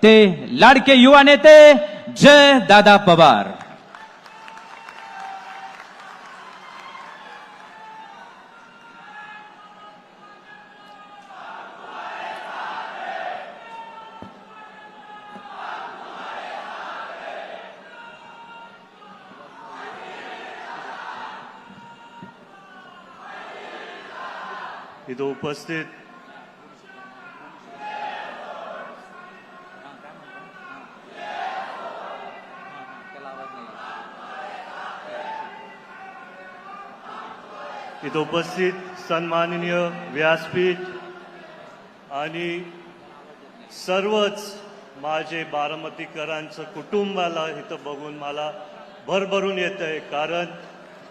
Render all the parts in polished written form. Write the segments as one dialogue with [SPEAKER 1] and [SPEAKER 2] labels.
[SPEAKER 1] ते लाडके युवा नेते जय दादा पवार।
[SPEAKER 2] इथं उपस्थित सन्माननीय व्यासपीठ आणि सर्वच माझे बारामतीकरांचं कुटुंबाला इथं बघून मला भरभरून येतंय, कारण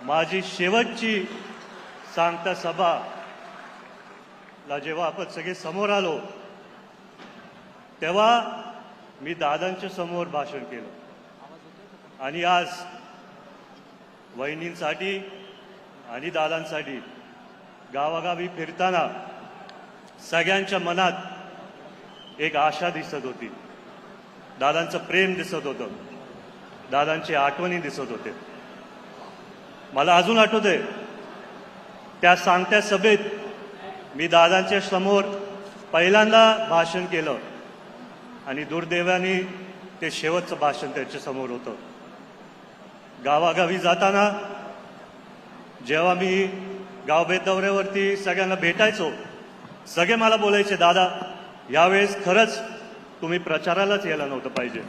[SPEAKER 2] माझी शेवटची सांगता सभा ला जेव्हा आपण सगळे समोर आलो तेव्हा मी दादांच्या समोर भाषण केलं आणि आज वहिनींसाठी आणि दादांसाठी गावागावी फिरताना सगळ्यांच्या मनात एक आशा दिसत होती, दादांचं प्रेम दिसत होतं, दादांची आठवणी दिसत होते। मला अजून आठवतंय त्या सांगत्या सभेत मी दादांच्या समोर पहिल्यांदा भाषण केलं आणि दुर्दैवाने ते शेवटचं भाषण त्यांच्या समोर होतं। गावागावी जाताना जेव्हा मी गावभेद दौऱ्यावरती सगळ्यांना भेटायचो, सगळे मला बोलायचे, दादा यावेळेस खरंच तुम्ही प्रचारालाच यायला नव्हतं पाहिजे।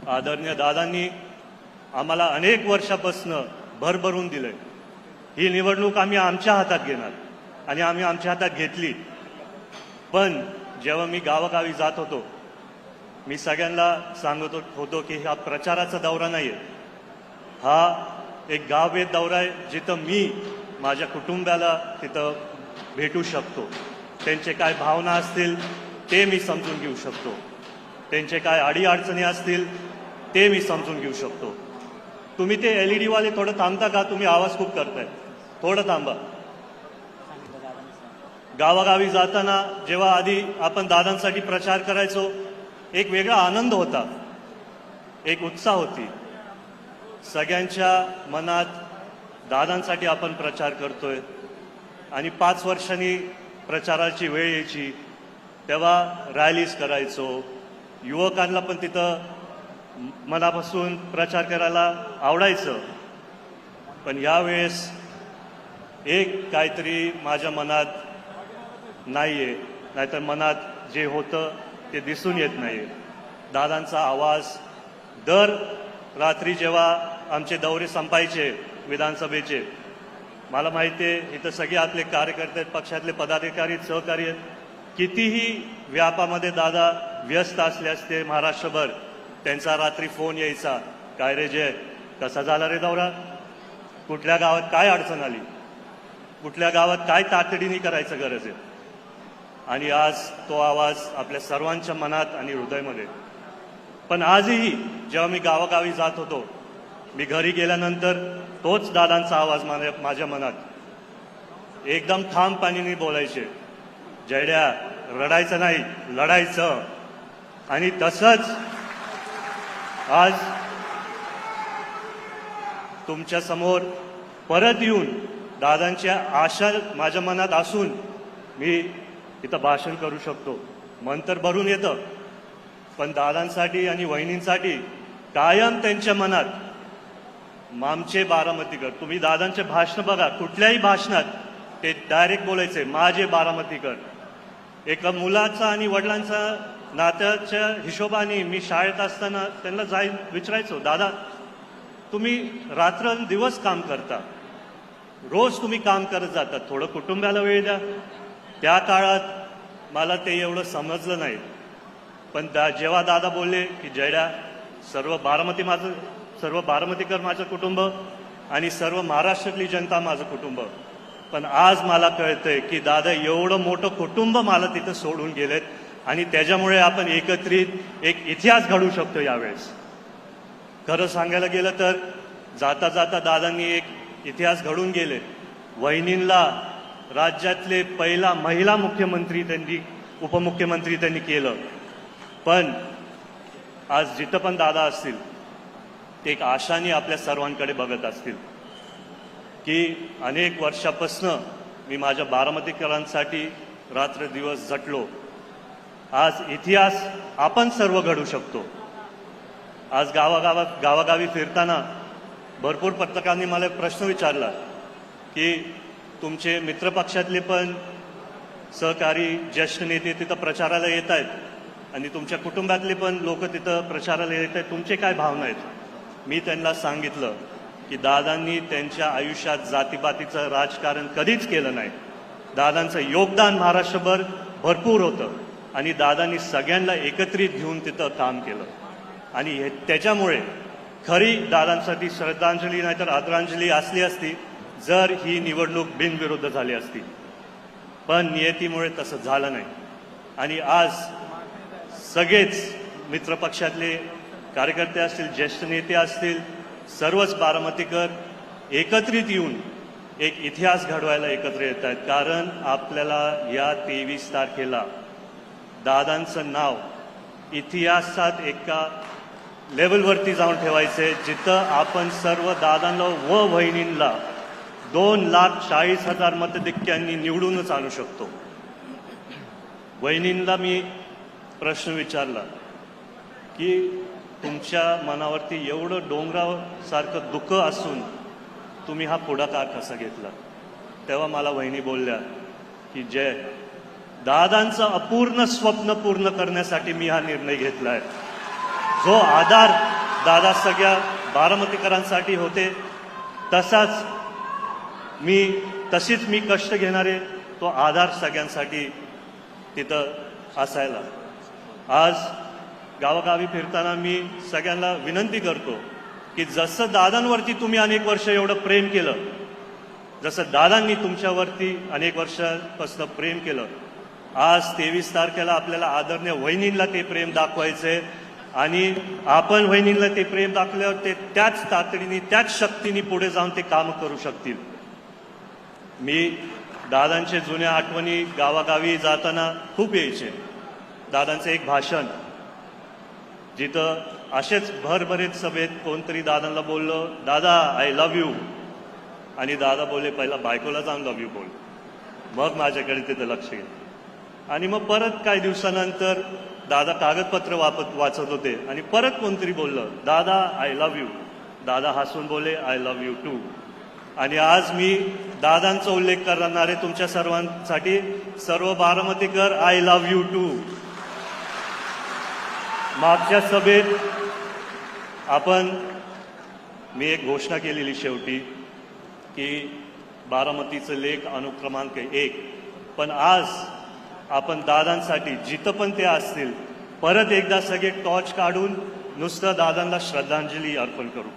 [SPEAKER 2] आदरणीय दादांनी आम्हाला अनेक वर्षापासून भरभरून दिलंय, ही निवडणूक आम्ही आमच्या हातात घेणार आणि आम्ही आमच्या हातात घेतली। पण जेव्हा मी गावागावी जात होतो मी सगळ्यांना सांगत होतो की हा प्रचाराचा दौरा नाहीये, हा एक गावभेद दौरा आहे, जिथं मी माझ्या कुटुंबाला तिथं भेटू शकतो, त्यांचे काय भावना असतील ते मी समजून घेऊ शकतो, त्यांचे काय अडीअडचणी असतील ते मी समजून घेऊ शकतो। तुम्ही ते LED वाले थोडं थांबता का? तुम्ही आवाज खूप करताय, थोडं थांबा। गावागावी जाताना जेव्हा आधी आपण दादांसाठी प्रचार करायचो, एक वेगळा आनंद होता, एक उत्साह होती, सगळ्यांच्या मनात दादांसाठी आपण प्रचार करतोय आणि 5 वर्षांनी प्रचाराची वेळ यायची तेव्हा रॅलीज करायचो, युवकांना पण तिथं मनापासून प्रचार करायला आवडायचं। पण यावेळेस एक काहीतरी माझ्या मनात नाहीये, नाहीतर मनात जे होतं ते दिसून येत नाहीये। दादांचा आवाज दर रात्री जेव्हा आमचे दौरे संपायचे विधानसभेचे, मला माहिती आहे इथं सगळे आपले कार्यकर्ते आहेत, पक्षातले पदाधिकारी सहकारी आहेत, कितीही व्यापामध्ये दादा व्यस्त असले असते महाराष्ट्रभर, त्यांचा रात्री फोन यायचा, काय रे जय, कसा झाला रे दौरा, कुठल्या गावात काय अडचण आली, कुठल्या गावात काय तातडीने करायचं गरज आहे। आणि आज तो आवाज आपल्या सर्वांच्या मनात आणि हृदयामध्ये। पण आजही जेव्हा मी गावागावी जात होतो, मी घरी गेल्यानंतर तोच दादांचा आवाज माझ्या मनात एकदम ठामपणाने बोलायचे, जयड्या रडायचं नाही, लढायचं। आणि तसंच आज तुमच्या समोर परत येऊन दादांच्या आशा माझ्या मनात असून मी इथं भाषण करू शकतो। मन तर भरून येतं, पण दादांसाठी आणि वहिनींसाठी कायम त्यांच्या मनात आमचे बारामतीकर। तुम्ही दादांचे भाषण बघा, कुठल्याही भाषणात ते डायरेक्ट बोलायचे माझे बारामतीकर। एका मुलाचा आणि वडिलांचा नात्याच्या हिशोबाने मी शाळेत असताना त्यांना जाईन विचारायचो, दादा तुम्ही रात्रंदिवस काम करता, रोज तुम्ही काम करत जाता, थोडं कुटुंबाला वेळ द्या। त्या काळात मला ते एवढं समजलं नाही, पण जेव्हा दादा बोलले की जयड्या सर्व बारामतीकर माझं कुटुंब आणि सर्व महाराष्ट्रातली जनता माझं कुटुंब, पण आज मला कळतंय की दादा एवढं मोठं कुटुंब मला तिथं सोडून गेलेत आणि त्याच्यामुळे आपण एकत्रित एक इतिहास घडवू शकतो यावेळेस। खरं सांगायला गेलं तर जाता जाता दादांनी एक इतिहास घडवून गेले। वहिनींना राज्यातले पहिला महिला मुख्यमंत्री त्यांनी उपमुख्यमंत्री त्यांनी केलं, पण आज जिथं पण दादा असतील ते एक आशाने आपल्या सर्वांकडे बघत असतील की अनेक वर्षापासनं मी माझ्या बारामतीकरांसाठी रात्र दिवस झटलो. आज इतिहास आपण सर्व घडू शकतो. आज गावागावी फिरताना भरपूर पत्रकारांनी मला एक प्रश्न विचारला की तुमचे मित्रपक्षातले पण सहकारी ज्येष्ठ नेते तिथं प्रचाराला येत आहेत आणि तुमच्या कुटुंबातले पण लोक तिथं प्रचाराला येत आहेत, तुमचे काय भावना आहेत? मी त्यांना सांगितलं की दादांनी त्यांच्या आयुष्यात जातीपातीचं राजकारण कधीच केलं नाही. दादांचं योगदान महाराष्ट्रभर भरपूर होतं आणि दादांनी सगळ्यांना एकत्रित घेऊन तिथं काम केलं आणि त्याच्यामुळे खरी दादांसाठी श्रद्धांजली नाहीतर आदरांजली असली असती जर ही निवडणूक बिनविरुद्ध झाली असती. पण नियतीमुळे तसं झालं नाही आणि आज सगळेच मित्रपक्षातले कार्यकर्ते असतील, ज्येष्ठ नेते असतील, सर्वच बारामतीकर एकत्रित येऊन एक इतिहास घडवायला एकत्र येत आहेत. कारण आपल्याला या 23 तारखेला दादांचं नाव इतिहासात एका लेवलवरती जाऊन ठेवायचे जिथं आपण सर्व दादांना व वहिनींना 2,40,000 मतधिक्यांनी निवडूनच आणू शकतो. वहिनींना मी प्रश्न विचारला की तुमच्या मनावरती एवढं डोंगरासारखं दुःख असून तुम्ही हा पुढाकार कसा घेतला? तेव्हा मला वहिनी बोलल्या की जय, दादांचं अपूर्ण स्वप्न पूर्ण करण्यासाठी मी हा निर्णय घेतला आहे. जो आधार दादा सगळ्या बारामतीकरांसाठी होते तशीच मी कष्ट घेणारे तो आधार सगळ्यांसाठी तिथं असायला. आज गावागावी फिरताना मी सगळ्यांना विनंती करतो की जसं दादांवरती तुम्ही अनेक वर्ष एवढं प्रेम केलं, जसं दादांनी तुमच्यावरती अनेक वर्षापासून प्रेम केलं, आज 23 तारखेला आपल्याला आदरणीय वहिनींना ते प्रेम दाखवायचंय आणि आपण वहिनींना ते प्रेम दाखल्यावर ते त्याच तातडीने त्याच शक्तीने पुढे जाऊन ते काम करू शकतील. मी दादांचे जुन्या आठवणी गावागावी जाताना खूप यायचे. दादांचं एक भाषण जिथं असेच भरभरीत सभेत कोणतरी दादांना बोललो, दादा आय लव्ह यू, आणि दादा बोलले पहिला बायकोला जाऊन लव्ह यू बोल, मग माझ्याकडे तिथं लक्ष गेलं. आणि मग परत काही दिवसानंतर दादा कागदपत्र वाचत होते आणि परत कोणतरी बोललं, दादा आय लव्ह यू. दादा हसून बोले आय लव्ह यू टू. आणि आज मी दादांचा उल्लेख करणारे तुमच्या सर्वांसाठी सर्व बारामतीकर आय लव्ह यू टू. मागच्या सभेत मी एक घोषणा केलेली शेवटी की बारामतीचं लेख अनुक्रमांक 1, पण आज आपण दादांसाठी जिथं पण ते असतील परत एकदा सगळे टॉर्च काढून नुसतं दादांना श्रद्धांजली अर्पण करू.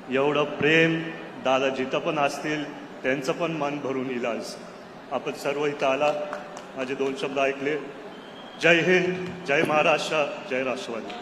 [SPEAKER 2] एवढं प्रेम दादा जिथं पण असतील त्यांचं पण मन भरून येईल. आज आपण सर्व इथं आला, माझे 2 शब्द ऐकले. जय हिंद, जय महाराष्ट्र, जय राष्ट्रवादी.